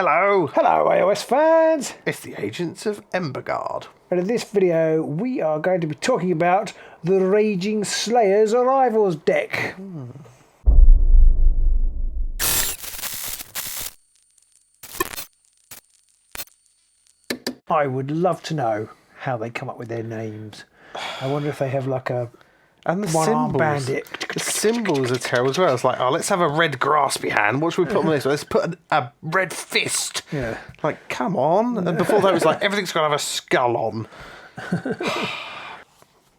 Hello! Hello iOS fans! It's the Agents of Embergard. And in this video we are going to be talking about the Raging Slayer's Arrivals deck. I would love to know how they come up with their names. I wonder if they have like a And the one-arm symbols. bandit. The symbols are terrible as well. It's like, oh, let's have a red graspy hand. What should we put on this? Let's put a red fist. Yeah. Like, come on. And before that, it was like, everything's got to have a skull on.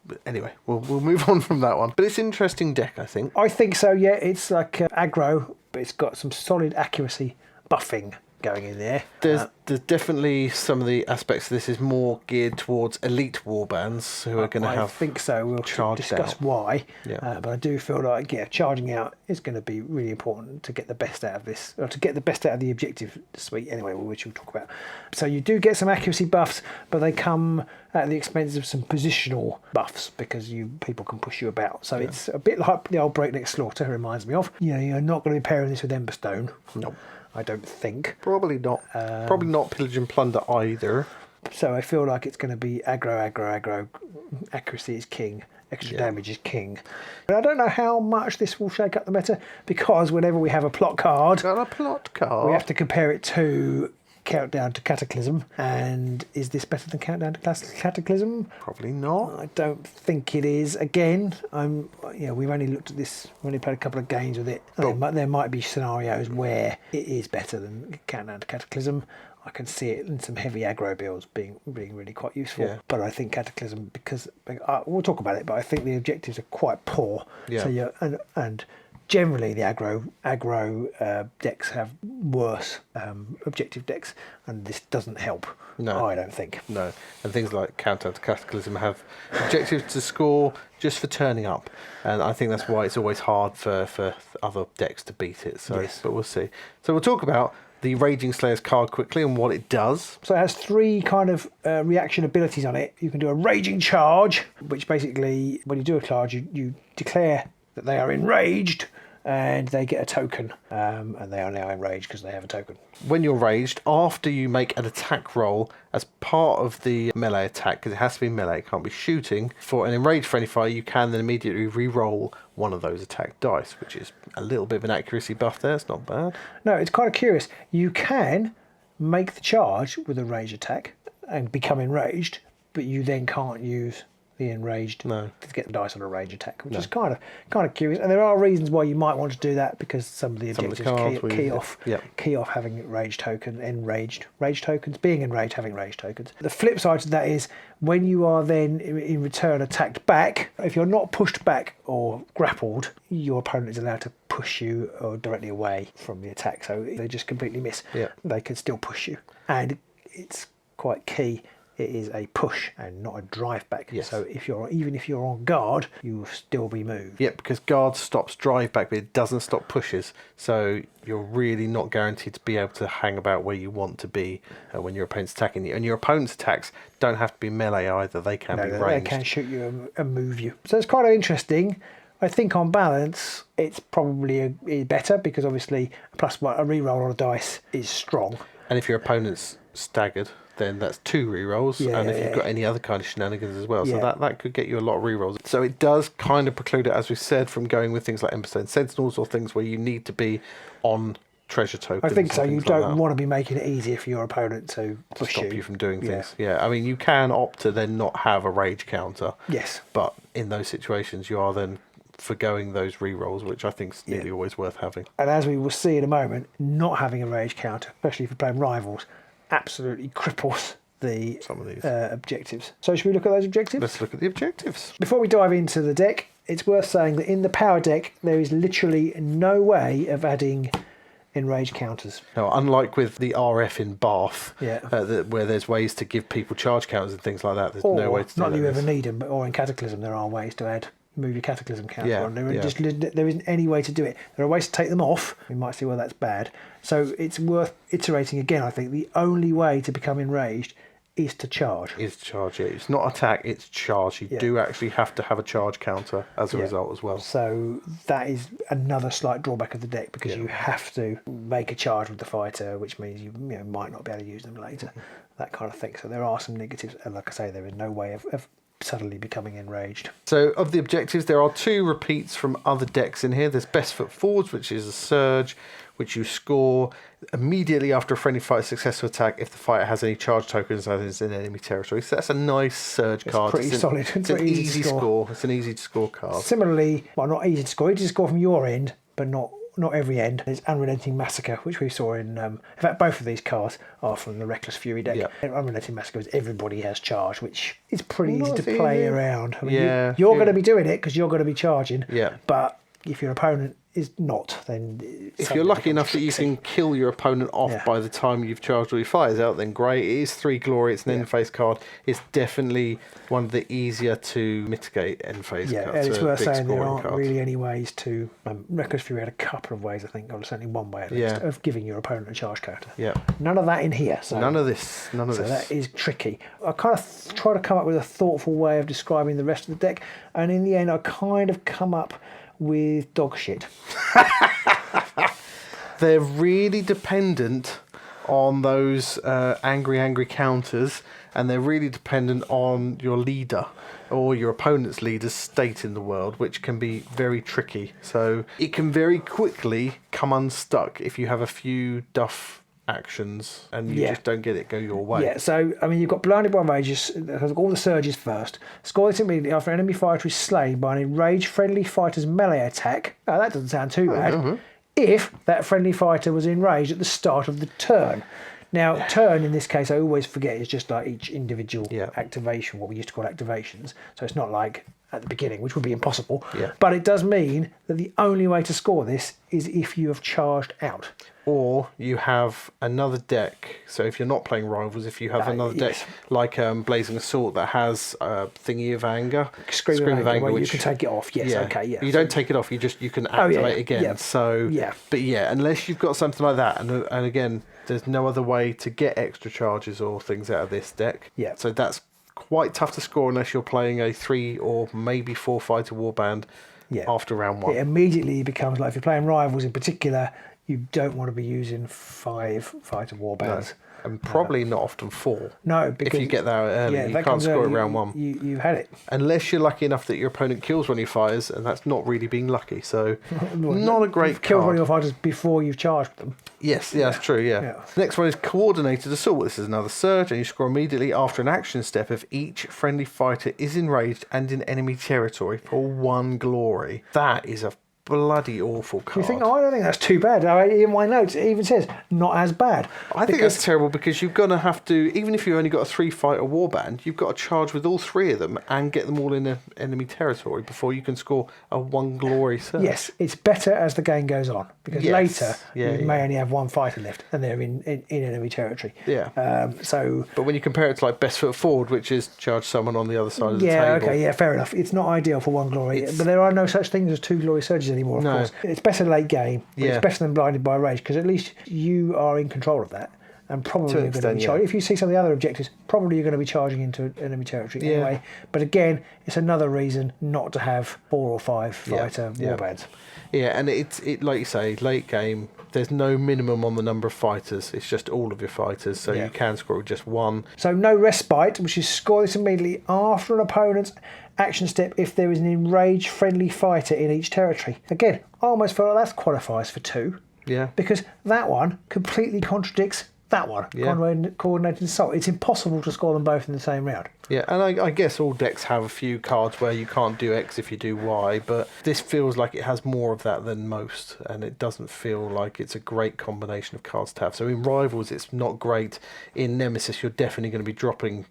But anyway, we'll move on from that one. But it's an interesting deck, I think. I think so, yeah. It's like aggro, but it's got some solid accuracy buffing going in there. There's definitely some of the aspects of this is more geared towards elite warbands who are going to have. I think so. We'll discuss out. why. Yeah. But I do feel like charging out is going to be really important to get the best out of this, or to get the best out of the objective suite. Anyway, which we'll talk about. So you do get some accuracy buffs, but they come at the expense of some positional buffs because people can push you about. So it's a bit like the old Breakneck Slaughter. Reminds me of. You're not going to be pairing this with Emberstone. No. I don't think. Probably not. Probably not Pillage and Plunder either. So I feel like it's going to be aggro. Accuracy is king. Extra damage is king. But I don't know how much this will shake up the meta because whenever we have a plot card, Got a plot card. we have to compare it to Countdown to Cataclysm. And is this better than Countdown to Cataclysm? Probably not. I don't think it is. Again, we've only looked at this, we've only played a couple of games with it. There might be scenarios where it is better than Countdown to Cataclysm. I can see it in some heavy aggro builds being really quite useful. Yeah. But I think Cataclysm, because we'll talk about it, but I think the objectives are quite poor. Yeah. So and generally the aggro decks have worse objective decks, and this doesn't help. No, I don't think. No, and things like Countdown to Cataclysm have objectives to score just for turning up, and I think that's why it's always hard for other decks to beat it. So, but we'll see. So we'll talk about the Raging Slayer's card quickly and what it does. So it has three kind of reaction abilities on it. You can do a Raging Charge, which basically, when you do a charge, you declare that they are enraged, and they get a token, and they are now enraged because they have a token. When you're raged, after you make an attack roll as part of the melee attack, because it has to be melee, it can't be shooting, for an enraged friendly fire, you can then immediately re-roll one of those attack dice, which is a little bit of an accuracy buff there. It's not bad. No, it's kind of curious. You can make the charge with a rage attack and become enraged, but you then can't use the enraged to get the dice on a rage attack, which is kind of curious. And there are reasons why you might want to do that, because some of the objectives key off having rage token, enraged rage tokens, being enraged, having rage tokens. The flip side to that is when you are then in return attacked back, if you're not pushed back or grappled, your opponent is allowed to push you or directly away from the attack. So they just completely miss. Yeah. They can still push you, and it's quite key. It is a push and not a drive back. Yes. So even if you're on guard, you will still be moved. Yep, because guard stops drive back, but it doesn't stop pushes. So you're really not guaranteed to be able to hang about where you want to be when your opponent's attacking you. And your opponent's attacks don't have to be melee either. They can be ranged. They can shoot you and move you. So it's kind of interesting. I think on balance, it's probably better because obviously a reroll on a dice is strong. And if your opponent's staggered, then that's 2 rerolls, and if you've got any other kind of shenanigans as well, so that could get you a lot of rerolls. So it does kind of preclude it, as we said, from going with things like Emberstone Sentinels or things where you need to be on treasure tokens. I think so. You don't want to be making it easier for your opponent to stop you from doing things. Yeah, I mean, you can opt to then not have a rage counter. Yes. But in those situations, you are then forgoing those rerolls, which I think is nearly always worth having. And as we will see in a moment, not having a rage counter, especially if you're playing rivals, absolutely cripples some of these objectives. So should we look at those objectives? Let's look at the objectives. Before we dive into the deck, it's worth saying that in the power deck, there is literally no way of adding enraged counters. No, unlike with the RF in Bath, where there's ways to give people charge counters and things like that, there's no way to do that. Not that you ever need them, or in Cataclysm, there are ways to move your Cataclysm counter on. There isn't any way to do it. There are ways to take them off. We might see why that's bad. So it's worth iterating again. I think the only way to become enraged is to charge. Is charge, yeah. It's not attack, it's charge. You do actually have to have a charge counter as a result as well. So that is another slight drawback of the deck, because you have to make a charge with the fighter, which means you might not be able to use them later, that kind of thing. So there are some negatives, and like I say, there is no way of suddenly becoming enraged. So of the objectives, there are 2 repeats from other decks in here. There's Best Foot Forwards, which is a surge, which you score immediately after a friendly fighter's successful attack if the fighter has any charge tokens that is in enemy territory. So that's a nice surge card. Pretty solid. It's an easy score. It's an easy to score card. Similarly, well, not easy to score from your end, but not every end. There's Unrelenting Massacre, which we saw in fact, both of these cards are from the Reckless Fury deck. Unrelenting Massacre is everybody has charge, which is pretty easy to play around. I mean, you're going to be doing it because you're going to be charging. But if your opponent is not, then if you're lucky enough that you can kill your opponent off by the time you've charged all your fires out, then great. It is 3 glory, it's an end phase card. It's definitely one of the easier to mitigate end phase cards. And it's worth saying there aren't really any ways to Reckless Fury had a couple of ways, I think, or certainly one way at least, of giving your opponent a charge counter. None of that in here. So none of this. So that is tricky. I kind of try to come up with a thoughtful way of describing the rest of the deck, and in the end I kind of come up with dog shit. They're really dependent on those angry counters, and they're really dependent on your leader or your opponent's leader's state in the world, which can be very tricky. So it can very quickly come unstuck if you have a few duff actions and you just don't get it go your way. So I mean, you've got Blinded by Rages, all the surges first. Score this immediately after an enemy fighter is slain by an enraged friendly fighter's melee attack. Oh, that doesn't sound too bad. If that friendly fighter was enraged at the start of the turn. Now, turn in this case, I always forget, is just like each individual activation, what we used to call activations. So it's not like at the beginning, which would be impossible. But it does mean that the only way to score this is if you have charged out. Or you have another deck. So if you're not playing Rivals, if you have another deck like Blazing Assault that has Thingy of Anger, Scream of Anger, which you can take it off. You don't take it off. You can activate again. So but unless you've got something like that, and again, there's no other way to get extra charges or things out of this deck. So that's quite tough to score unless you're playing a 3 or maybe 4 fighter warband after round 1. It immediately becomes like, if you're playing Rivals in particular, you don't want to be using 5 fighter warbands. And probably not often 4. No, because if you get there early, you can't score it round 1. You've had it. Unless you're lucky enough that your opponent kills one of your fires, and that's not really being lucky. So, not a great card. Killed one of your fighters before you've charged them. Yes, that's true, Next one is Coordinated Assault. This is another surge, and you score immediately after an action step if each friendly fighter is enraged and in enemy territory for 1 glory. That is a bloody awful card. You think, I don't think that's too bad. In my notes, it even says not as bad. I think that's terrible, because you're going to have to, even if you've only got a 3 fighter warband, you've got to charge with all 3 of them and get them all in enemy territory before you can score a 1 glory surge. Yes, it's better as the game goes on, because later you may only have 1 fighter left and they're in enemy territory. But when you compare it to like Best Foot Forward, which is charge someone on the other side of the table. Fair enough. It's not ideal for 1 glory, but there are no such things as 2 glory surges anymore, of course. It's better late game. It's better than Blinded by Rage, because at least you are in control of that, and probably you're going to be charging. If you see some of the other objectives, probably you're going to be charging into enemy territory anyway. But again, it's another reason not to have 4 or 5 fighter warbands. And it like you say, late game, there's no minimum on the number of fighters. It's just all of your fighters, so you can score with just 1. So no respite, which is score this immediately after an opponent's action step if there is an enraged friendly fighter in each territory. Again, I almost feel like that qualifies for 2. Because that one completely contradicts that one. Coordinated Assault. It's impossible to score them both in the same round. And I guess all decks have a few cards where you can't do X if you do Y, but this feels like it has more of that than most, and it doesn't feel like it's a great combination of cards to have. So in Rivals, it's not great. In Nemesis, you're definitely going to be dropping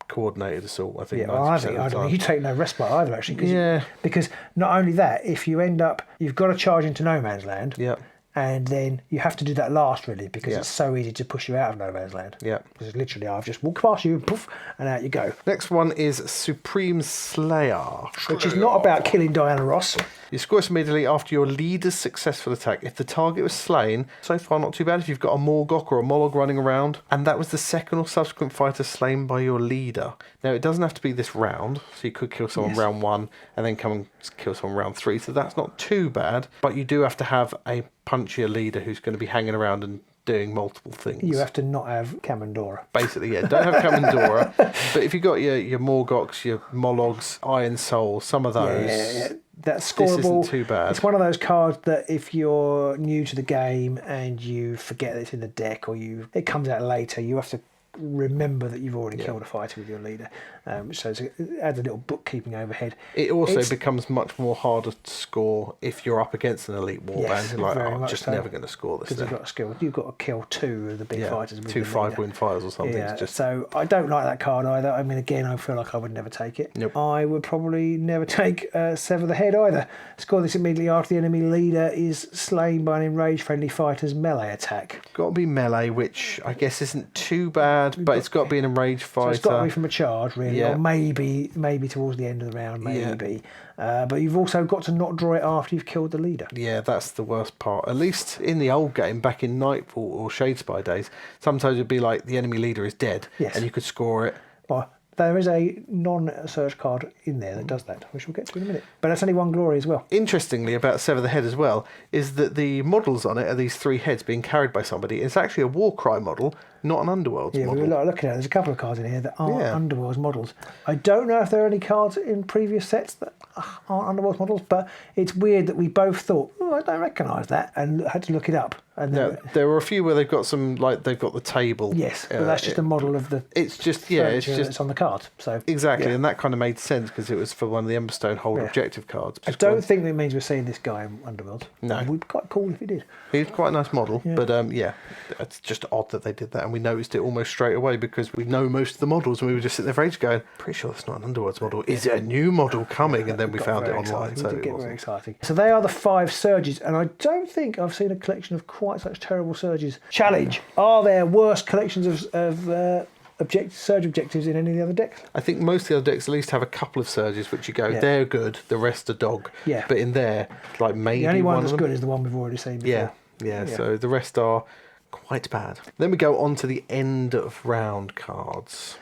Coordinated Assault, I think. I think you take no respite either, actually. Because not only that, if you end up, you've got to charge into no man's land. And then you have to do that last, really, because it's so easy to push you out of no man's land. Yeah. Because literally, I've just walked past you, poof, and out you go. Next one is Supreme Slayer. Which is not about killing Diana Ross. You score this immediately after your leader's successful attack. If the target was slain, so far not too bad if you've got a Morgok or a Mollog running around, and that was the second or subsequent fighter slain by your leader. Now, it doesn't have to be this round, so you could kill someone round 1 and then come and kill someone round 3, so that's not too bad, but you do have to have a punchier leader who's going to be hanging around and doing multiple things. You have to not have Kamendora. Basically, yeah. Don't have Kamendora, but if you've got your Morgoks, your Mollogs, Iron Soul, some of those... Yeah. That's scoreable. This isn't too bad. It's one of those cards that if you're new to the game and you forget that it's in the deck or it comes out later, you have to remember that you've already killed a fighter with your leader. So it adds a little bookkeeping overhead. It also becomes much more harder to score if you're up against an elite warband. You're like, I'm just never going to score this. Because you've got a skill. You've got to kill 2 of the big fighters. With 2 5-win fighters or something. Yeah, so I don't like that card either. I mean, again, I feel like I would never take it. Nope. I would probably never take Sever the Head either. Score this immediately after the enemy leader is slain by an enraged friendly fighter's melee attack. Got to be melee, which I guess isn't too bad, but it's got to be an enraged fighter. So it's got to be from a charge, really, Yeah. or maybe towards the end of the round, maybe. But you've also got to not draw it after you've killed the leader. Yeah, that's the worst part. At least in the old game, back in Nightfall or Shadespire days, sometimes it'd be like the enemy leader is dead, and you could score it. Well, there is a non-search card in there that does that, which we'll get to in a minute. But that's only 1 glory as well. Interestingly, about Sever the Head as well, is that the models on it are these 3 heads being carried by somebody. It's actually a Warcry model, not an Underworld's model. Yeah, we were looking at it. There's a couple of cards in here that aren't Underworld's models. I don't know if there are any cards in previous sets that aren't Underworld's models, but it's weird that we both thought, I don't recognise that, and had to look it up. And there were a few where they've got some, like they've got the table. Yes, but that's just a model of the. It's just it's on the card. So exactly, and that kind of made sense because it was for one of the Emberstone hold objective cards. I don't think that means we're seeing this guy in Underworld. No, it would be quite cool if he did. He's quite a nice model, but it's just odd that they did that, and we noticed it almost straight away because we know most of the models, and we were just sitting there for ages going, pretty sure that's not an Underworld's model. Is it a new model coming? And then we found it online. So it was very exciting. So they are the 5 surges, and I don't think I've seen a collection of quite such terrible surges. Challenge: are there worse collections of surge objectives in any of the other decks? I think most of the other decks at least have a couple of surges which you go, they're good, the rest are dog. Yeah. But in there, like maybe the only one that's of them, good is the one we've already seen before. Yeah, so the rest are quite bad. Then we go on to the end of round cards.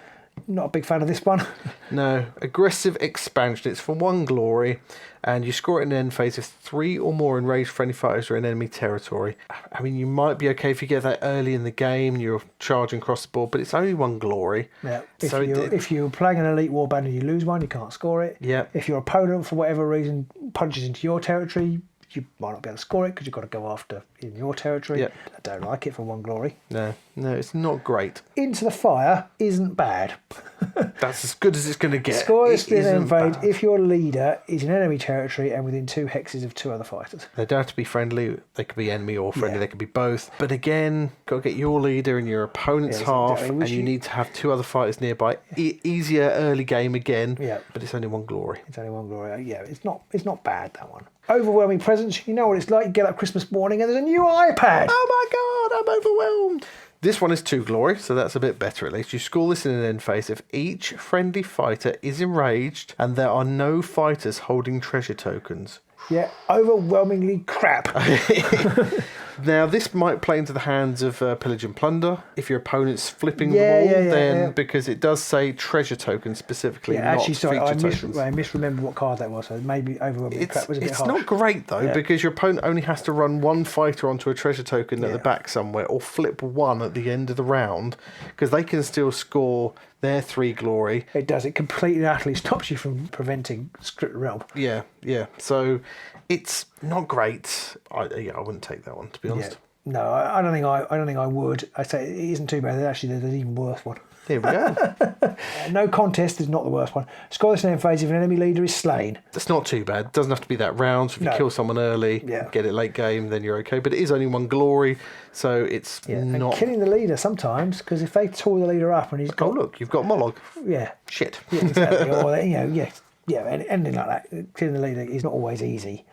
Not a big fan of this one. No. Aggressive Expansion. It's for 1 glory, and you score it in the end phase if 3 or more enraged friendly fighters are in enemy territory. I mean, you might be okay if you get that early in the game, you're charging across the board, but it's only 1 glory. Yeah. If you're playing an elite warband and you lose one, you can't score it. Yeah. If your opponent, for whatever reason, punches into your territory, you might not be able to score it because you've got to go after in your territory. Yep. I don't like it for 1 glory. No, it's not great. Into the Fire isn't bad. That's as good as it's going to get. Score this invade if your leader is in enemy territory and within 2 hexes of 2 other fighters. They don't have to be friendly. They could be enemy or friendly. They could be both. But again, got to get your leader and your opponent's half, and you need to have 2 other fighters nearby. Easier early game again. Yeah. But it's only 1 glory. It's only 1 glory. Yeah, it's not bad, that one. Overwhelming presence. You know what it's like. You get up Christmas morning and there's a new iPad. Oh my God, I'm overwhelmed. This one is 2 glory, so that's a bit better at least. You score this in an end phase if each friendly fighter is enraged and there are no fighters holding treasure tokens. Yeah, overwhelmingly crap. Now, this might play into the hands of Pillage and Plunder. If your opponent's flipping the wall, because it does say treasure tokens specifically, not feature tokens. I misremember what card that was, so maybe overwhelmingly crap was a bit harsh. It's not great, though, because your opponent only has to run 1 fighter onto a treasure token at the back somewhere, or flip 1 at the end of the round, because they can still score their 3 glory. It does. It completely and utterly stops you from preventing Script Realm. Yeah. So it's not great. I wouldn't take that one, to be honest. Yeah. No, I don't think I would. I say it isn't too bad. Actually, there's an even worse one. Here we go. No contest is not the worst one. Score this in end phase if an enemy leader is slain. That's not too bad. It doesn't have to be that round. So if you kill someone early, get it late game, then you're okay. But it is only 1 glory, so it's not... And killing the leader sometimes, because if they tore the leader up and he's got... Oh, look, you've got Mollog. Yeah. Shit. Yeah, exactly. Or, anything like that. Killing the leader is not always easy.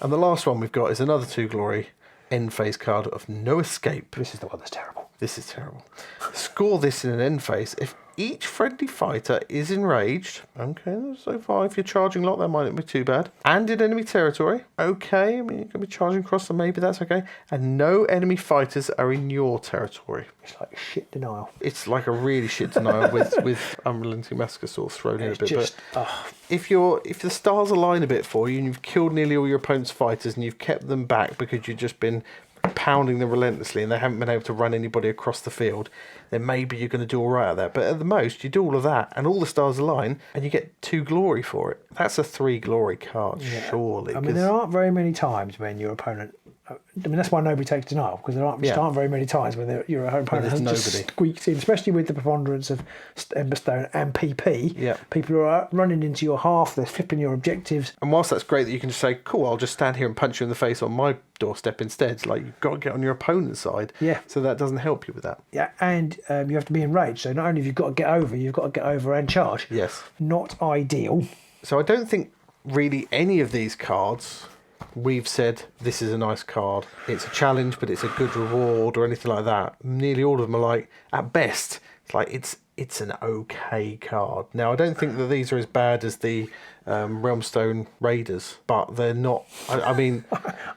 And the last one we've got is another 2 glory. end phase card of No Escape. This is the one that's terrible. This is terrible. Score this in an end phase. If each friendly fighter is enraged, okay, so far if you're charging a lot, that might not be too bad, and in enemy territory, okay, I mean, you're going to be charging across, so maybe that's okay, and no enemy fighters are in your territory. It's like shit denial. It's like a really shit denial with Unrelenting Massacre sort of thrown in a bit. Just, but if the stars align a bit for you and you've killed nearly all your opponent's fighters and you've kept them back because you've just been pounding them relentlessly and they haven't been able to run anybody across the field, then maybe you're going to do all right at that. But at the most, you do all of that and all the stars align and you get 2 glory for it. That's a 3 glory card, surely. I mean, there aren't very many times when your opponent... I mean, that's why nobody takes denial, because there aren't very many times when your opponent has just squeaked in, especially with the preponderance of Emberstone and PP. Yeah. People are running into your half, they're flipping your objectives. And whilst that's great that you can just say, cool, I'll just stand here and punch you in the face on my doorstep instead, it's like you've got to get on your opponent's side. Yeah. So that doesn't help you with that. Yeah, and you have to be enraged. So not only have you got to get over, you've got to get over and charge. Yes. Not ideal. So I don't think really any of these cards... we've said this is a nice card, it's a challenge but it's a good reward or anything like that. Nearly all of them are like, at best, it's like it's an okay card. Now I don't think that these are as bad as the Realmstone Raiders, but they're not. I mean,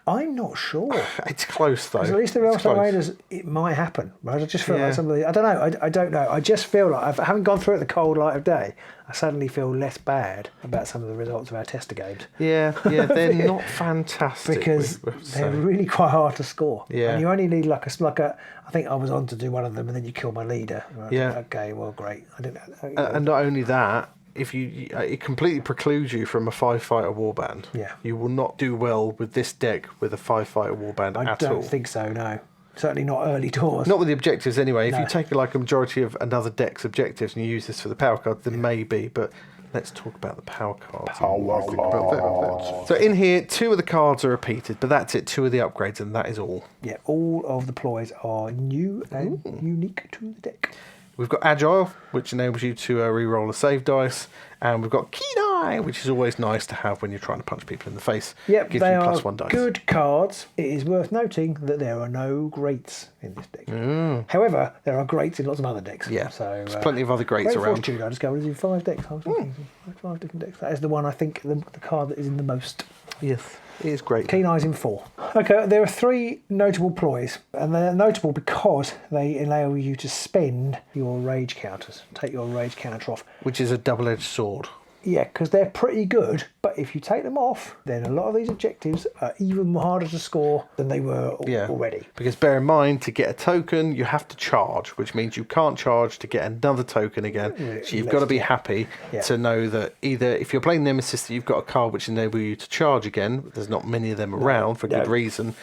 I'm not sure. It's close though. At least the Realmstone Raiders, it might happen. Right? I just feel like somebody. I don't know. I don't know. I just feel like I haven't gone through it the cold light of day. I suddenly feel less bad about some of the results of our tester games. Yeah, they're not fantastic because they're really quite hard to score. Yeah, and you only need like a. I think I was on to do one of them, and then you kill my leader. Right? Yeah. Okay. Well, great. I didn't. And not only that. If it completely precludes you from a 5-fighter warband. Yeah. You will not do well with this deck with a 5-fighter warband at all. I don't think so, no. Certainly not early doors. Not with the objectives anyway. If you take like a majority of another deck's objectives and you use this for the power card, then maybe. But let's talk about the power cards. So in here, 2 of the cards are repeated, but that's it. 2 of the upgrades, and that is all. Yeah, all of the ploys are new and unique to the deck. We've got Agile, which enables you to re-roll a save dice, and we've got Keen Eye, which is always nice to have when you're trying to punch people in the face. Yep, gives they you are +1 dice. Good cards. It is worth noting that there are no greats in this deck. However, there are greats in lots of other decks. Yeah, so there's plenty of other greats around. Fortitude, I discovered, is in 5 decks. I was thinking 5 different decks. That is the one I think the card that is in the most. Yes, it is great. Keen Eye's in 4. Okay, there are 3 notable ploys, and they're notable because they allow you to spend your rage counters, take your rage counter off. Which is a double-edged sword. Yeah, because they're pretty good, but if you take them off, then a lot of these objectives are even harder to score than they were already. Because bear in mind, to get a token, you have to charge, which means you can't charge to get another token again. So you've got to be happy to know that either if you're playing Nemesis, that you've got a card which enables you to charge again, there's not many of them around for good reason,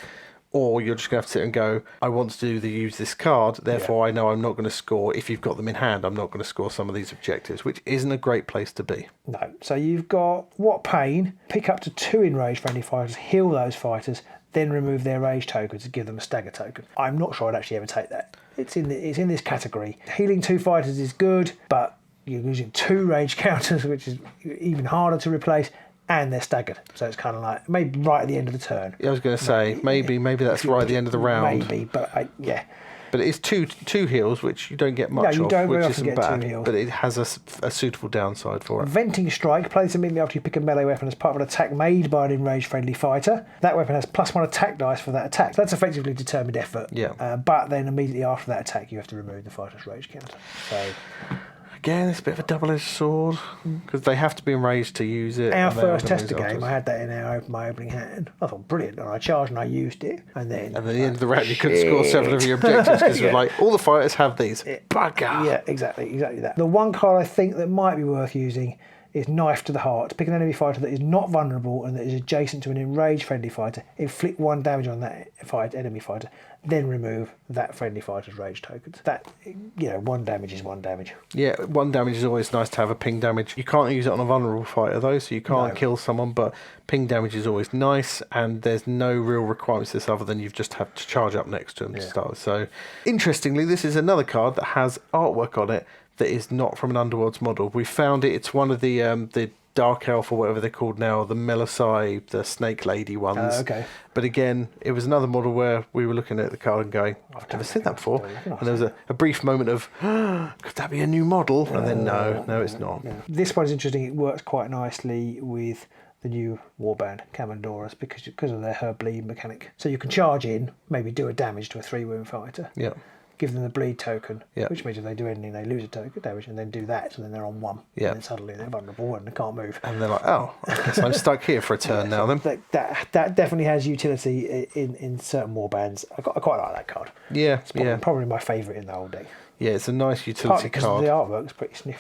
or you're just going to have to sit and go, I want to use this card, therefore I know I'm not going to score. If you've got them in hand, I'm not going to score some of these objectives, which isn't a great place to be. No. So you've got What Pain, pick up to 2 enraged friendly fighters, heal those fighters, then remove their rage tokens and give them a stagger token. I'm not sure I'd actually ever take that. It's in this category. Healing 2 fighters is good, but you're using 2 rage counters, which is even harder to replace. And they're staggered, so it's kind of like maybe right at the end of the turn. I was going to say maybe that's right at the end of the round. Maybe, but But it is two heals, which you don't get much you of, don't very which often isn't get bad. 2 heals. But it has a suitable downside for it. Venting Strike plays immediately after you pick a melee weapon as part of an attack made by an enraged friendly fighter. That weapon has +1 attack dice for that attack. That's effectively determined effort. Yeah. But then immediately after that attack, you have to remove the fighter's rage counter. So. Again, it's a bit of a double-edged sword because they have to be enraged to use it. Our first tester game, I had that in my opening hand. I thought, brilliant. And I charged and I used it. And then at the end of the round, you couldn't score several of your objectives because you're like, all the fighters have these. Bugger. Yeah, exactly that. The one card I think that might be worth using is Knife to the Heart. Pick an enemy fighter that is not vulnerable and that is adjacent to an enraged friendly fighter. Inflict 1 damage on that enemy fighter. Then remove that friendly fighter's rage tokens. That, 1 damage is 1 damage. Yeah, 1 damage is always nice to have a ping damage. You can't use it on a vulnerable fighter though, so you can't kill someone, but ping damage is always nice, and there's no real requirements to this other than you've just have to charge up next to them to start with. So, interestingly, this is another card that has artwork on it that is not from an Underworlds model. We found it. It's one of the Dark Elf or whatever they're called now, the Melisai, the Snake Lady ones. Okay. But again, it was another model where we were looking at the card and going, I've never seen that before. And there was a brief moment of, could that be a new model? And then no, it's not. Yeah. This one is interesting. It works quite nicely with the new warband Commandoras because of their her bleed mechanic. So you can charge in, maybe do a damage to a 3-wound fighter. Yeah. Give them the bleed token, Yeah. which means if they do anything, they lose a token damage, and then do that, so then they're on 1. Yeah. And then suddenly they're vulnerable and they can't move. And they're like, oh, I guess I'm stuck here for a turn now then. That definitely has utility in certain warbands. I quite like that card. Yeah, It's probably my favourite in the whole deck. Yeah, it's a nice Partly utility because card. the artwork's pretty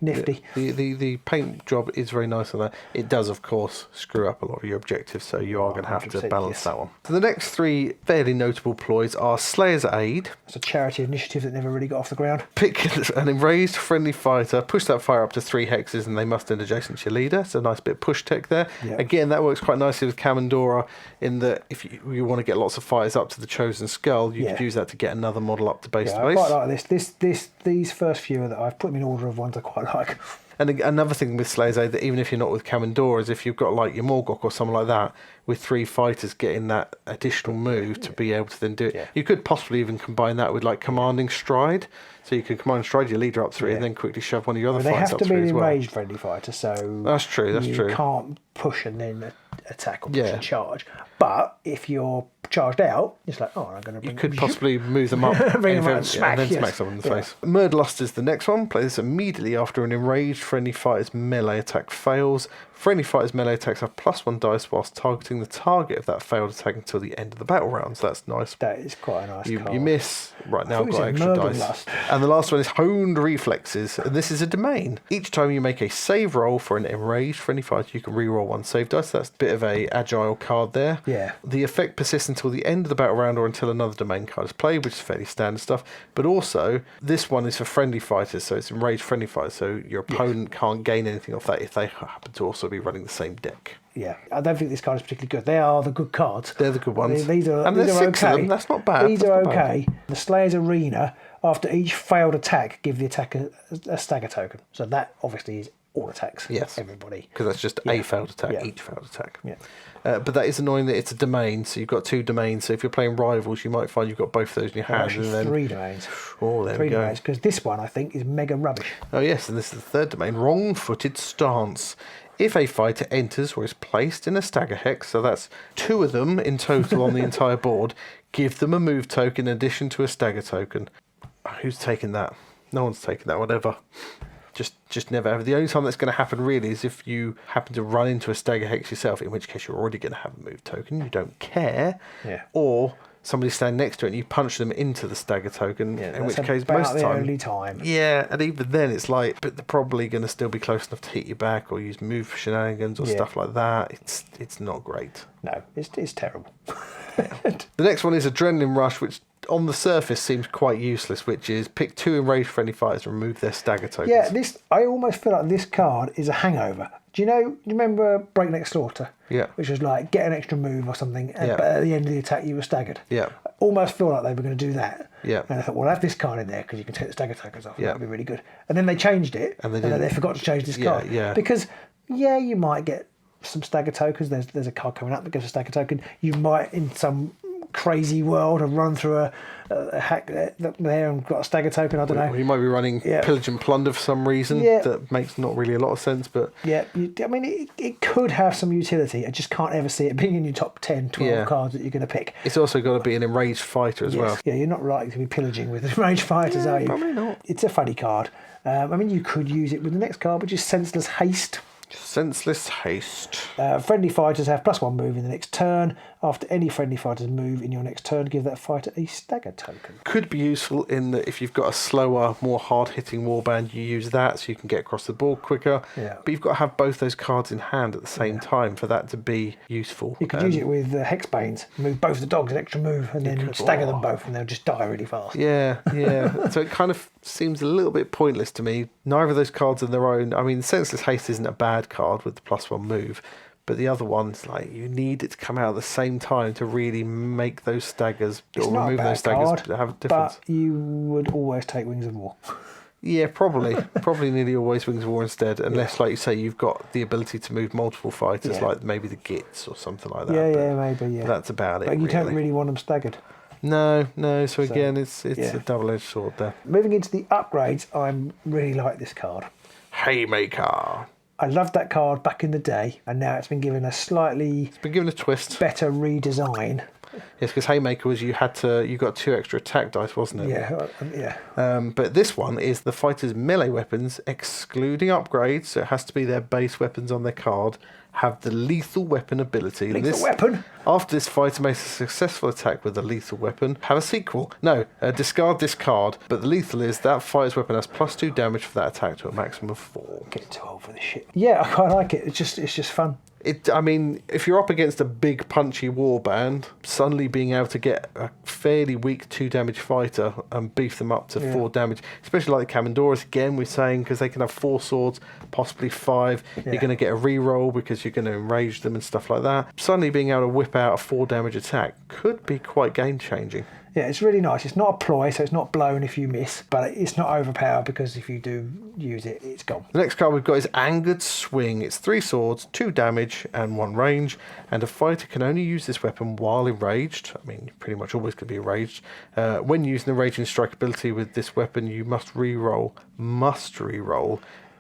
nifty. The paint job is very nice on that. It does, of course, screw up a lot of your objectives, so you are going to have to 100%, balance yes. that one. So the next 3 fairly notable ploys are Slayer's Aid. It's a charity initiative that never really got off the ground. Pick an enraged friendly fighter, push that fire up to 3 hexes, and they must end adjacent to your leader. So a nice bit of push tech there. Yeah. Again, that works quite nicely with Commandora in that if you want to get lots of fighters up to the Chosen Skull, you could use that to get another model up to base to I base. quite like these first few that I've put them in order of ones I quite like. And another thing with Slayer's Aid, that even if you're not with Commandora, is if you've got like your Morgok or something like that, with 3 fighters getting that additional move to be able to then do it. Yeah. You could possibly even combine that with like Commanding Stride. So you could command stride your leader up 3 and then quickly shove one of your other They fighters have up to 3 be as an well. enraged friendly fighter, so That's true. you can't push and then attack or push Yeah. and charge. But if you're charged out, it's like, I'm going to bring You could possibly move them up Bring them up and and smack, then yes. smack someone in the Yeah. face. Murderlust is the next one. Play this immediately after an enraged friendly fighter's melee attack fails. Friendly fighters' melee attacks have +1 dice whilst targeting the target of that failed attack until the end of the battle round. So that's nice. That is quite a nice card. You miss. Right now, I've thought got you extra said dice. Murderlust. And the last one is Honed Reflexes. And this is a domain. Each time you make a save roll for an enraged friendly fighter, you can reroll 1 save dice. That's a bit of a agile card there. Yeah. The effect persists until the end of the battle round or until another domain card is played, which is fairly standard stuff. But also, this one is for friendly fighters, so it's enraged friendly fighters, so your opponent can't gain anything off that if they happen to also be running the same deck. Yeah, I don't think this card is particularly good. They are the good cards. They're the good ones. These are, and these there's are 6 okay. of them. That's not bad. These That's are not bad. okay. The Slayer's Arena, after each failed attack, give the attacker a stagger token. So that obviously is all attacks. Yes. Everybody. Because that's just a failed attack, Yeah. each failed attack. Yeah. But that is annoying that it's a domain, so you've got 2 domains. So if you're playing rivals, you might find you've got both of those in your hand. Actually, And then, 3 domains. oh, there 3 we go. domains, because this one, I think, is mega rubbish. Oh, yes, and this is the 3rd domain, Wrongfooted Stance. If a fighter enters or is placed in a stagger hex, so that's 2 of them in total on the entire board, give them a move token in addition to a stagger token. Who's taking that? No one's taking that, whatever. Just never ever. The only time that's going to happen really is if you happen to run into a stagger hex yourself, in which case you're already going to have a move token. You don't care. Yeah. Or somebody stand next to it and you punch them into the stagger token, in which case about most of the time... only time. Yeah, and even then it's like, but they're probably going to still be close enough to hit you back or use move shenanigans or stuff like that. It's not great. No, it's terrible. The next one is Adrenaline Rush, which on the surface seems quite useless, which is pick 2 enraged friendly fighters and remove their stagger tokens. Yeah, I almost feel like this card is a hangover. Do you remember Breakneck Slaughter? Yeah. Which was like, get an extra move or something, but at the end of the attack you were staggered. Yeah. I almost feel like they were going to do that. Yeah. And I thought, well, have this card in there because you can take the stagger tokens off. Yeah. That would be really good. And then they changed it, And they then didn't. they forgot to change this card. Yeah. Because, you might get some stagger tokens. There's a card coming up that gives a stagger token. You might, in some crazy world, have run through a hack there and got a stagger token. I don't know. You might be running Pillage and Plunder for some reason. Yeah. That makes not really a lot of sense, but... Yeah, it could have some utility. I just can't ever see it being in your top 10, 12 cards that you're going to pick. It's also got to be an enraged fighter as well. Yeah, you're not likely to be pillaging with enraged fighters, are you? Probably not. It's a funny card. You could use it with the next card, which is Senseless Haste. Senseless Haste. Friendly fighters have +1 move in the next turn. After any friendly fighter's move in your next turn, give that fighter a stagger token. Could be useful in that if you've got a slower, more hard-hitting warband, you use that so you can get across the board quicker. Yeah. But you've got to have both those cards in hand at the same time for that to be useful. You could use it with Hexbanes. Move both the dogs an extra move and then stagger them both and they'll just die really fast. Yeah. So it kind of seems a little bit pointless to me. Neither of those cards on their own. I mean, Senseless Haste isn't a bad card with the +1 move. But the other one's like, you need it to come out at the same time to really make those staggers, It's or not remove a bad those staggers card, to have a difference. but you would always take Wings of War. Yeah, probably. Probably nearly always Wings of War instead, unless, like you say, you've got the ability to move multiple fighters, like maybe the Gits or something like that. Yeah, maybe, yeah. That's about it, But you don't really want them staggered. No. So again, it's a double-edged sword there. Moving into the upgrades, I really like this card. Haymaker. I loved that card back in the day, and now it's been given a slightly twist. better redesign. Yes, because Haymaker was you got 2 extra attack dice, wasn't it? Yeah. But this one is the fighter's melee weapons, excluding upgrades, so it has to be their base weapons on their card, have the lethal weapon ability. Weapon? After this fighter makes a successful attack with the lethal weapon, have a sequel. No, discard this card, but the lethal is that fighter's weapon has +2 damage for that attack to a maximum of 4. Get too old for this shit. Yeah, I quite like it. It's just fun. If you're up against a big punchy warband, suddenly being able to get a fairly weak 2 damage fighter and beef them up to 4 damage, especially like the Commandoras, again, we're saying, because they can have 4 swords, possibly 5. Yeah. You're going to get a reroll because you're going to enrage them and stuff like that. Suddenly being able to whip out a 4 damage attack could be quite game changing. Yeah, it's really nice. It's not a ploy, so it's not blown if you miss, but it's not overpowered because if you do use it, it's gone. The next card we've got is Angered Swing. It's 3 swords, 2 damage, and 1 range, and a fighter can only use this weapon while enraged. I mean, you're pretty much always going to be enraged. When using the Raging Strike ability with this weapon, you must re-roll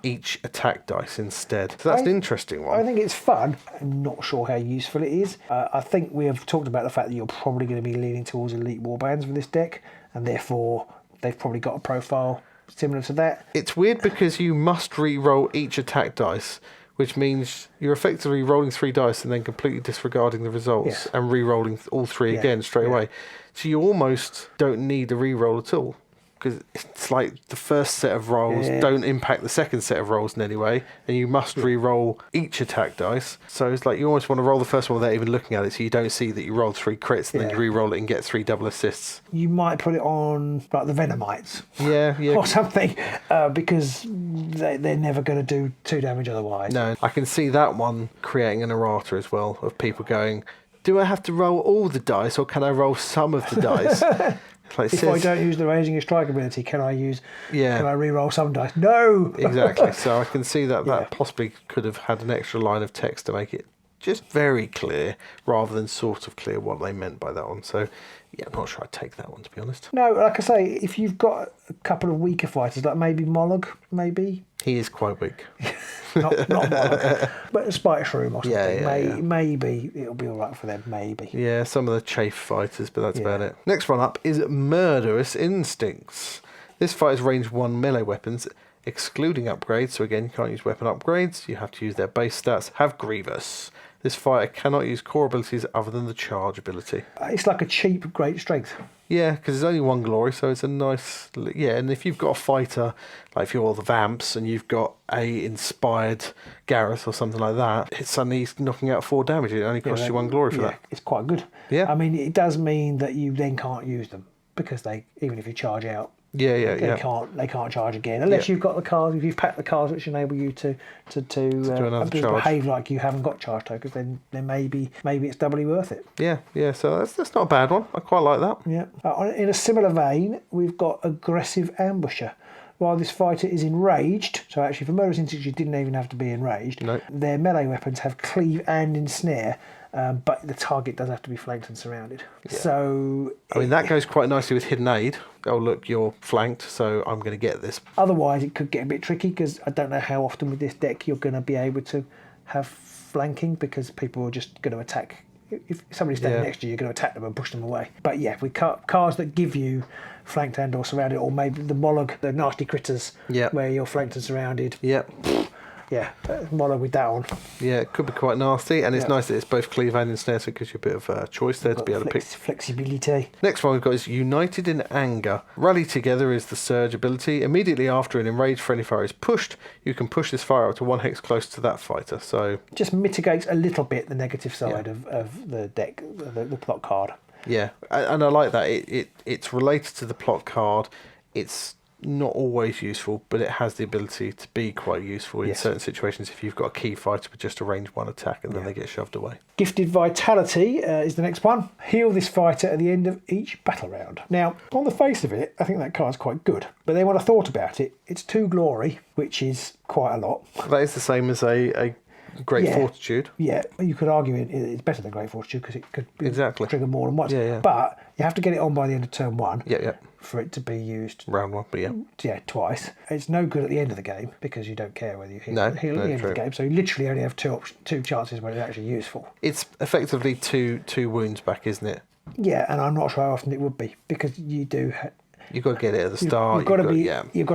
each attack dice instead. So that's an interesting one. I think it's fun. I'm not sure how useful it is. I think we have talked about the fact that you're probably going to be leaning towards elite warbands with this deck, and therefore they've probably got a profile similar to that. It's weird because you must re-roll each attack dice, which means you're effectively rolling 3 dice and then completely disregarding the results and re-rolling all 3 again straight away. So you almost don't need a re-roll at all, because it's like the first set of rolls don't impact the second set of rolls in any way, and you must re-roll each attack dice. So it's like you almost want to roll the first one without even looking at it, so you don't see that you rolled 3 crits and then you re-roll it and get 3 double assists. You might put it on like the Venomites. Yeah. Or something, because they're never going to do 2 damage otherwise. No, I can see that one creating an errata as well, of people going, do I have to roll all the dice or can I roll some of the dice? If I don't use the Raging Strike ability, can I re-roll some dice? No! Exactly. So I can see that possibly could have had an extra line of text to make it just very clear, rather than sort of clear what they meant by that one. So, yeah, I'm not sure I'd take that one, to be honest. No, like I say, if you've got a couple of weaker fighters, like maybe Mollog, maybe. He is quite weak. not Mollog, but a Spider Shroom or something. Maybe it'll be all right for them, maybe. Yeah, some of the chafe fighters, but that's about it. Next one up is Murderous Instincts. This fighter's range 1 melee weapons, excluding upgrades. So again, you can't use weapon upgrades. You have to use their base stats. Have Grievous. This fighter cannot use core abilities other than the charge ability. It's like a cheap great strength. Yeah, because there's only 1 glory, so it's a nice... Yeah, and if you've got a fighter, like if you're the Vamps, and you've got a inspired Gareth or something like that, it's suddenly knocking out 4 damage. It only costs you 1 glory for that. It's quite good. Yeah. I mean, it does mean that you then can't use them, because even if you charge out, they can't charge again unless you've got the cards. If you've packed the cards which enable you to behave like you haven't got charge tokens, then maybe it's doubly worth it. Yeah. So that's not a bad one. I quite like that. Yeah. In a similar vein, we've got Aggressive Ambusher. While this fighter is enraged, so actually for Murderous Instincts you didn't even have to be enraged. No. Their melee weapons have cleave and ensnare. But the target does have to be flanked and surrounded. Yeah. So... I mean, that goes quite nicely with Hidden Aid. Oh, look, you're flanked, so I'm going to get this. Otherwise, it could get a bit tricky, because I don't know how often with this deck you're going to be able to have flanking, because people are just going to attack. If somebody's standing next to you, you're going to attack them and push them away. But yeah, with cards that give you flanked and or surrounded, or maybe the Mollog, the nasty critters, where you're flanked and surrounded. Yep. Yeah, Mollog with that one. Yeah, it could be quite nasty, and it's nice that it's both cleave and ensnare, so it gives you a bit of choice there to be able to pick. Flexibility. Next one we've got is United in Anger. Rally Together is the surge ability. Immediately after an enraged friendly fighter is pushed, you can push this fighter up to 1 hex close to that fighter. So just mitigates a little bit the negative side of the deck, the plot card. Yeah, and I like that. It's related to the plot card. It's not always useful, but it has the ability to be quite useful in certain situations if you've got a key fighter with just a range 1 attack and then they get shoved away. Gifted Vitality is the next one. Heal this fighter at the end of each battle round. Now, on the face of it, I think that card's quite good. But then when I thought about it, it's 2 glory, which is quite a lot. That is the same as a Great Fortitude. Yeah, you could argue it's better than Great Fortitude because it could trigger more than once. Yeah. But you have to get it on by the end of turn 1 for it to be used. Round 1, but twice. It's no good at the end of the game because you don't care whether you heal at the end true. of the game. So you literally only have two chances when it's actually useful. It's effectively two wounds back, isn't it? Yeah, and I'm not sure how often it would be because you do... You've got to get it at the start. You've got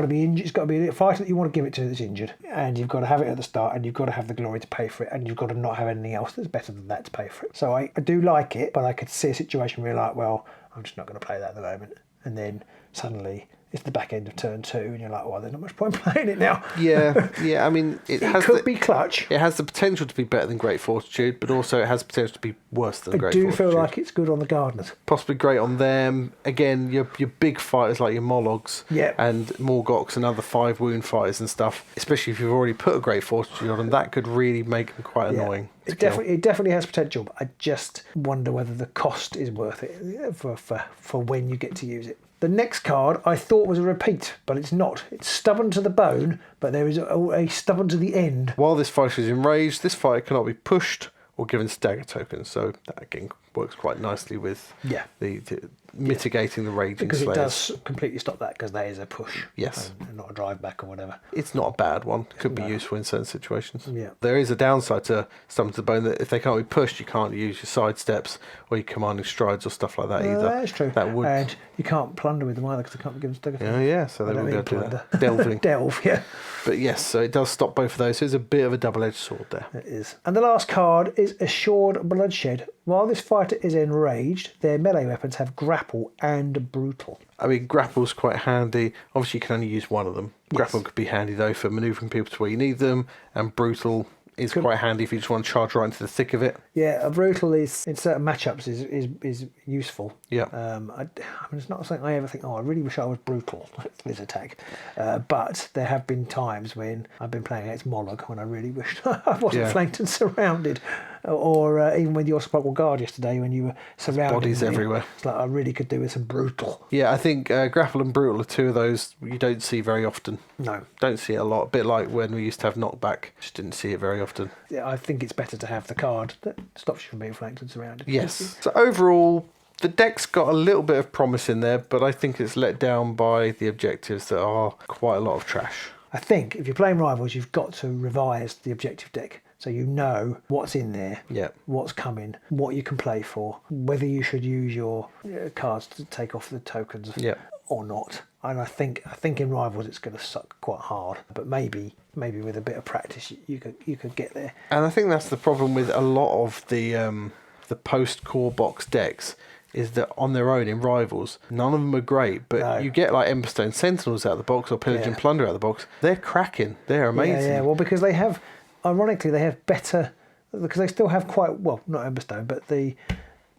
to be injured. It's got to be a fighter that you want to give it to that's injured, and you've got to have it at the start, and you've got to have the glory to pay for it, and you've got to not have anything else that's better than that to pay for it. So I do like it, but I could see a situation where you're like, well, I'm just not going to play that at the moment, and then suddenly it's the back end of turn 2, and you're like, well, there's not much point playing it now. Yeah. I mean, it could be clutch. It has the potential to be better than Great Fortitude, but also it has the potential to be worse than Great Fortitude. I do feel like it's good on the Gardeners. Possibly great on them. Again, your big fighters like your Mologs and Morgoks and other 5 wound fighters and stuff, especially if you've already put a Great Fortitude on them, that could really make them quite annoying. It definitely has potential, but I just wonder whether the cost is worth it for when you get to use it. The next card I thought was a repeat, but it's not. It's Stubborn to the Bone, but there is a Stubborn to the End. While this fighter is enraged, this fighter cannot be pushed or given stagger tokens, so that again works quite nicely with the mitigating the raging because slayers. It does completely stop that because that is a push. Yes. And not a drive back or whatever. It's not a bad one. Could be useful in certain situations. Yeah. There is a downside to Stubborn to the Bone that if they can't be pushed, you can't use your side steps or your commanding strides or stuff like that either. That's true. That would... And you can't plunder with them either because they can't be given stagger tokens. So they wouldn't be able to do that. Delving. Delve, yeah. But yes, so it does stop both of those. So it's a bit of a double-edged sword there. It is. And the last card is Assured Bloodshed. While this fighter is enraged, their melee weapons have grapple and brutal. I mean, grapple's quite handy. Obviously, you can only use one of them. Yes. Grapple could be handy, though, for manoeuvring people to where you need them. And brutal is quite handy if you just want to charge right into the thick of it. Yeah, a brutal is in certain matchups is useful. Yeah. I mean, it's not something I ever think, I really wish I was brutal for this attack. But there have been times when I've been playing against Molog when I really wished I wasn't flanked and surrounded. Or even with your Spotted Guard yesterday when you were surrounded. Bodies everywhere. It's like I really could do with some brutal. Yeah, I think grapple and brutal are 2 of those you don't see very often. No. Don't see it a lot. A bit like when we used to have knockback. Just didn't see it very often. Yeah, I think it's better to have the card that stops you from being flanked and surrounded. Yes. So overall, the deck's got a little bit of promise in there, but I think it's let down by the objectives that are quite a lot of trash. I think if you're playing Rivals, you've got to revise the objective deck. So you know what's in there, what's coming, what you can play for, whether you should use your cards to take off the tokens or not. And I think in Rivals it's going to suck quite hard, but maybe with a bit of practice you could get there. And I think that's the problem with a lot of the post-core box decks. Is that on their own in Rivals, none of them are great, but you get like Emberstone Sentinels out of the box or Pillage and Plunder out of the box. They're cracking. They're amazing. Yeah, well, because they have, ironically, they have better, because they still have quite, well, not Emberstone, but the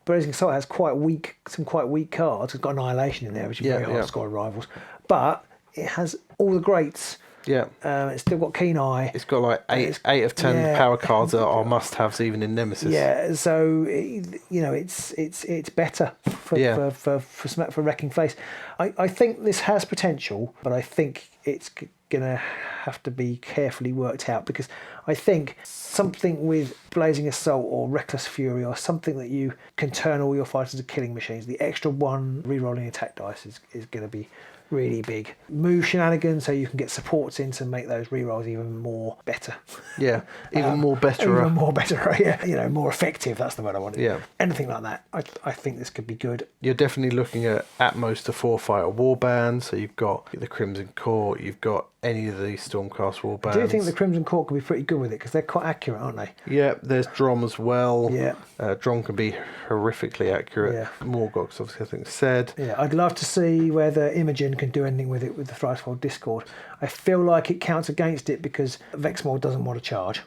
Blazing Assault has some quite weak cards. It's got Annihilation in there, which is very hard to score in Rivals, but it has all the greats. Yeah. It's still got Keen Eye. It's got like 8 of 10 power cards that are must-haves even in Nemesis. Yeah, so it's better for Wrecking Face. I think this has potential, but I think it's gonna have to be carefully worked out because I think something with Blazing Assault or Reckless Fury or something that you can turn all your fighters into killing machines, the extra 1 re-rolling attack dice is going to be really big. Move shenanigans so you can get supports in to make those rerolls even more better. Yeah, even more better. Even more better, yeah. More effective, that's the word I wanted. Yeah. Anything like that, I think this could be good. You're definitely looking at most a 4-fighter warband, so you've got the Crimson Court, you've got any of the Stormcast warbands. I do think the Crimson Court could be pretty good with it because they're quite accurate, aren't they? Yeah, there's Drom as well. Yeah. Drom can be horrifically accurate. Yeah. Morgox, obviously, I think said. Yeah, I'd love to see whether Imogen can do anything with it with the Thricefold Discord. I feel like it counts against it because Vexmore doesn't want to charge.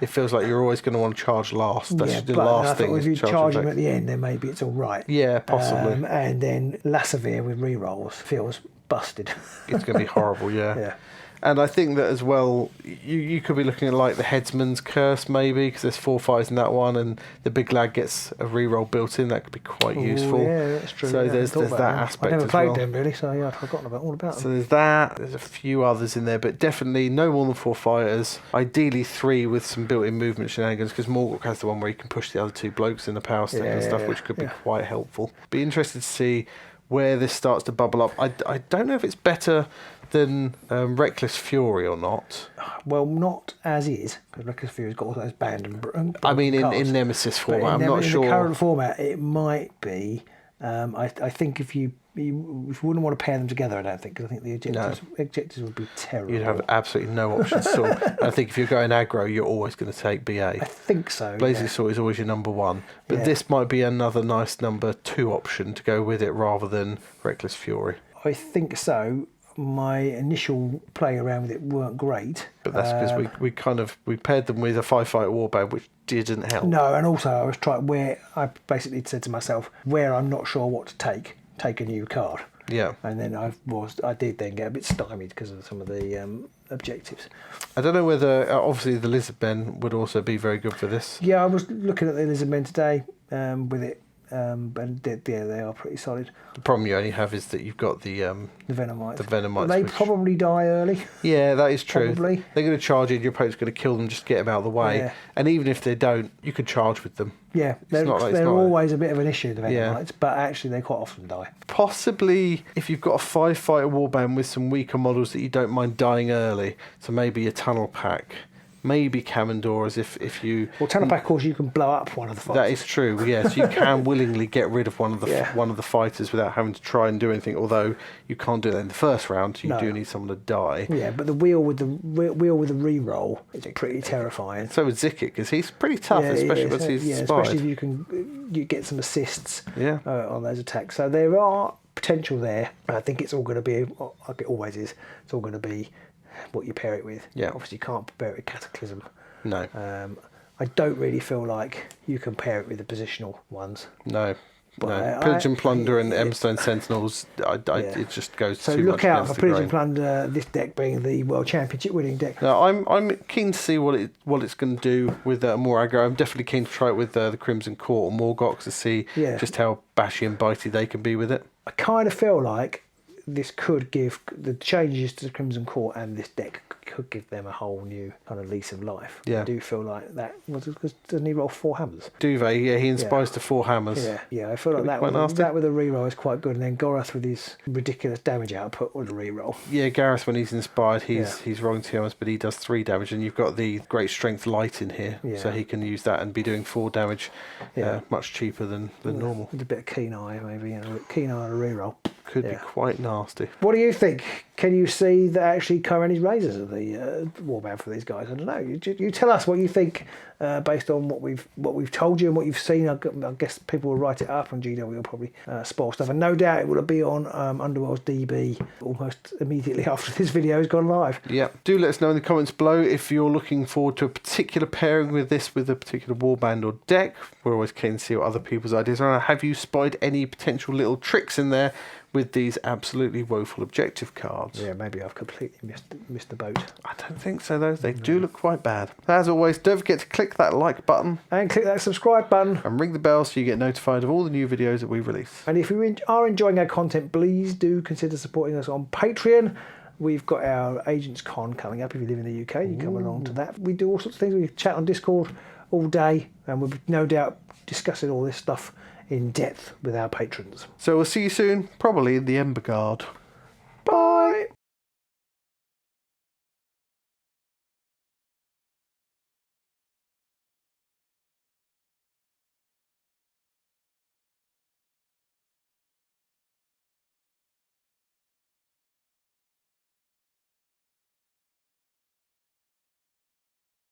It feels like you're always going to want to charge last. That's the last thing. If you charge him at the end, then maybe it's all right. Yeah, possibly. And then Lasavir with rerolls feels busted. It's going to be horrible, yeah. Yeah. And I think that as well, you could be looking at like the Headsman's Curse maybe, because there's 4 fires in that one, and the big lad gets a reroll built in. That could be quite useful. Yeah, that's true. So yeah, there's that aspect I never as played well. them really, so yeah, I'd forgotten all about them. So there's that. There's a few others in there, but definitely no more than 4 fighters. Ideally 3 with some built-in movement shenanigans, because Morgok has the one where you can push the other 2 blokes in the power stack and stuff, which could be quite helpful. Be interested to see where this starts to bubble up. I don't know if it's better than Reckless Fury or not. Well, not as is, because Reckless Fury's got all those banned and I mean, cards. in Nemesis format, But I'm not sure. In the current format, it might be. I think if you wouldn't want to pair them together, I don't think, because I think the objectives would be terrible. You'd have absolutely no options at all. I think if you're going aggro, you're always going to take BA. I think so. Blazing Sword is always your number 1, but this might be another nice number 2 option to go with it rather than Reckless Fury. I think so. My initial play around with it weren't great. But that's because we paired them with a 5-fighter warband, which didn't help. No, and also I was trying where I basically said to myself, where I'm not sure what to take a new card. Yeah. And then I did then get a bit stymied because of some of the objectives. I don't know whether obviously the Lizard Men would also be very good for this. Yeah, I was looking at the Lizard Men today with it. And they are pretty solid. The problem you only have is that you've got the Venomites. But they probably die early. Yeah, that is true. Probably. They're going to charge in, your opponent's going to kill them, just get them out of the way. Yeah. And even if they don't, you could charge with them. Yeah, they're always a bit of an issue, the Venomites, but actually they quite often die. Possibly if you've got a 5-fighter warband with some weaker models that you don't mind dying early, so maybe a tunnel pack. Maybe Commandors if you... Well, Tunnel Pack, of course, you can blow up one of the fighters. That is true, yes. You can willingly get rid of one of the fighters without having to try and do anything, although you can't do that in the first round, so you do need someone to die. Yeah, but the wheel with the reroll is pretty terrifying. So is Zikic, because he's pretty tough, especially once he's spied. Especially if you get some assists on those attacks. So there are potential there. I think it's all going to be, like it always is, it's all going to be what you pair it with. Yeah. Obviously you can't pair it with Cataclysm. No. I don't really feel like you can pair it with the positional ones. No. Pillage and Plunder and Emberstone Sentinels, it just goes too much. So look out for Pillage and Plunder, this deck being the World Championship winning deck. No, I'm keen to see what it's going to do with more aggro. I'm definitely keen to try it with the Crimson Court or Morgok to see just how bashy and bitey they can be with it. I kind of feel like this could give the changes to the Crimson Court and this deck could give them a whole new kind of lease of life. Yeah. I do feel like that. Because doesn't he roll 4 hammers? Duvet, he inspires to 4 hammers. Yeah. I feel like that with a reroll is quite good, and then Gorath with his ridiculous damage output with a reroll. Yeah, Gareth when he's inspired, he's rolling 2 hammers, but he does 3 damage, and you've got the Great Strength Light in here, so he can use that and be doing 4 damage, much cheaper than normal. With a bit of Keen Eye, maybe, Keen Eye and a reroll. Could be quite nasty. What do you think? Can you see that actually Kyrani's Razors are the warband for these guys? I don't know. You tell us what you think based on what we've told you and what you've seen. I guess people will write it up, and GW will probably spoil stuff. And no doubt it will be on Underworld's DB almost immediately after this video has gone live. Yeah. Do let us know in the comments below if you're looking forward to a particular pairing with this, with a particular warband or deck. We're always keen to see what other people's ideas are. Have you spied any potential little tricks in there with these absolutely woeful objective cards? Yeah, maybe I've completely missed the boat. I don't think so, though. They do look quite bad. As always, don't forget to click that like button. And click that subscribe button. And ring the bell so you get notified of all the new videos that we release. And if you are enjoying our content, please do consider supporting us on Patreon. We've got our Agents Con coming up. If you live in the UK, you come along to that. We do all sorts of things. We chat on Discord all day, and we'll no doubt discussing all this stuff in depth with our patrons. So we'll see you soon, probably in the Embergard.